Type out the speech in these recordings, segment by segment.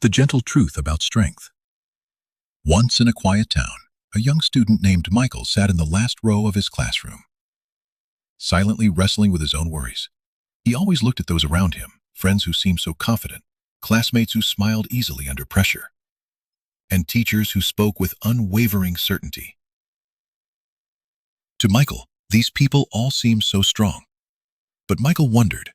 The gentle truth about strength. Once in a quiet town, a young student named Michael sat in the last row of his classroom, silently wrestling with his own worries. He always looked at those around him, friends who seemed so confident, classmates who smiled easily under pressure, and teachers who spoke with unwavering certainty. To Michael, these people all seemed so strong. But Michael wondered,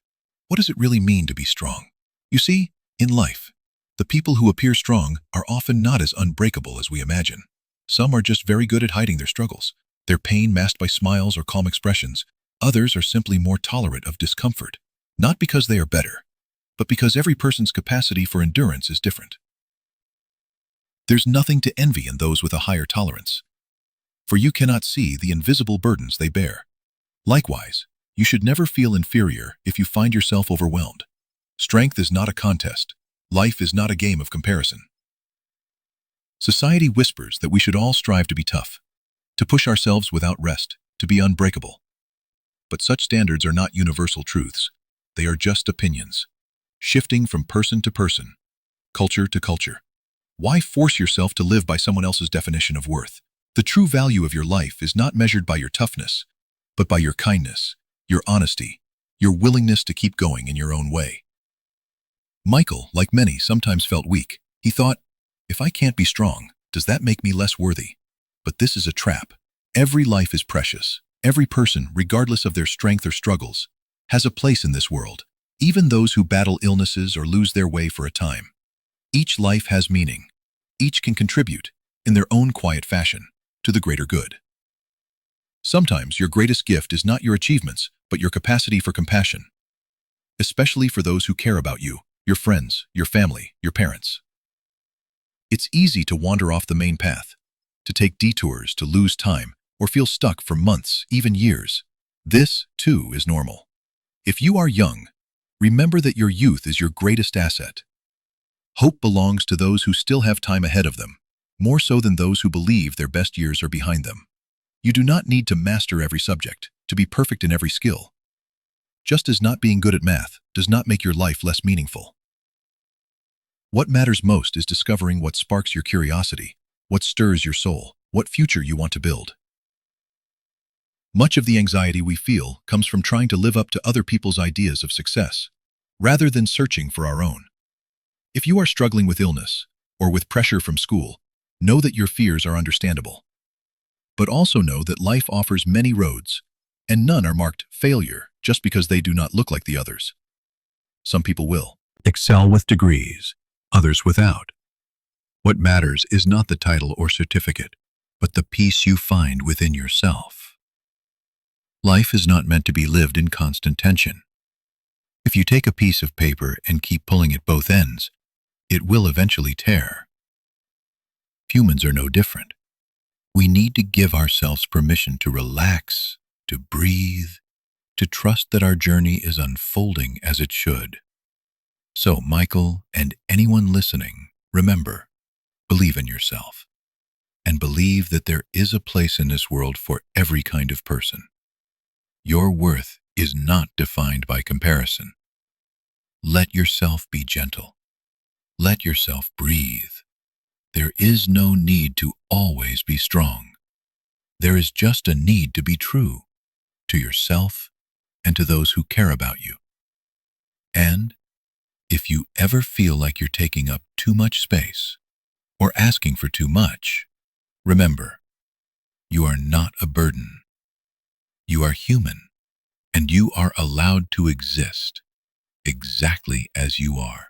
what does it really mean to be strong? You see, in life, the people who appear strong are often not as unbreakable as we imagine. Some are just very good at hiding their struggles, their pain masked by smiles or calm expressions. Others are simply more tolerant of discomfort, not because they are better, but because every person's capacity for endurance is different. There's nothing to envy in those with a higher tolerance, for you cannot see the invisible burdens they bear. Likewise, you should never feel inferior if you find yourself overwhelmed. Strength is not a contest. Life is not a game of comparison. Society whispers that we should all strive to be tough, to push ourselves without rest, to be unbreakable. But such standards are not universal truths. They are just opinions, shifting from person to person, culture to culture. Why force yourself to live by someone else's definition of worth? The true value of your life is not measured by your toughness, but by your kindness, your honesty, your willingness to keep going in your own way. Michael, like many, sometimes felt weak. He thought, if I can't be strong, does that make me less worthy? But this is a trap. Every life is precious. Every person, regardless of their strength or struggles, has a place in this world, even those who battle illnesses or lose their way for a time. Each life has meaning. Each can contribute, in their own quiet fashion, to the greater good. Sometimes your greatest gift is not your achievements, but your capacity for compassion, especially for those who care about you, your friends, your family, your parents. It's easy to wander off the main path, to take detours, to lose time, or feel stuck for months, even years. This, too, is normal. If you are young, remember that your youth is your greatest asset. Hope belongs to those who still have time ahead of them, more so than those who believe their best years are behind them. You do not need to master every subject, to be perfect in every skill. Just as not being good at math does not make your life less meaningful. What matters most is discovering what sparks your curiosity, what stirs your soul, what future you want to build. Much of the anxiety we feel comes from trying to live up to other people's ideas of success, rather than searching for our own. If you are struggling with illness, or with pressure from school, know that your fears are understandable. But also know that life offers many roads, and none are marked failure just because they do not look like the others. Some people will excel with degrees, others without. What matters is not the title or certificate, but the peace you find within yourself. Life is not meant to be lived in constant tension. If you take a piece of paper and keep pulling at both ends, it will eventually tear. Humans are no different. We need to give ourselves permission to relax, to breathe, to trust that our journey is unfolding as it should. So, Michael and anyone listening, remember, believe in yourself, and believe that there is a place in this world for every kind of person. Your worth is not defined by comparison. Let yourself be gentle. Let yourself breathe. There is no need to always be strong. There is just a need to be true to yourself and to those who care about you. And if you ever feel like you're taking up too much space or asking for too much, remember, you are not a burden. You are human, and you are allowed to exist exactly as you are.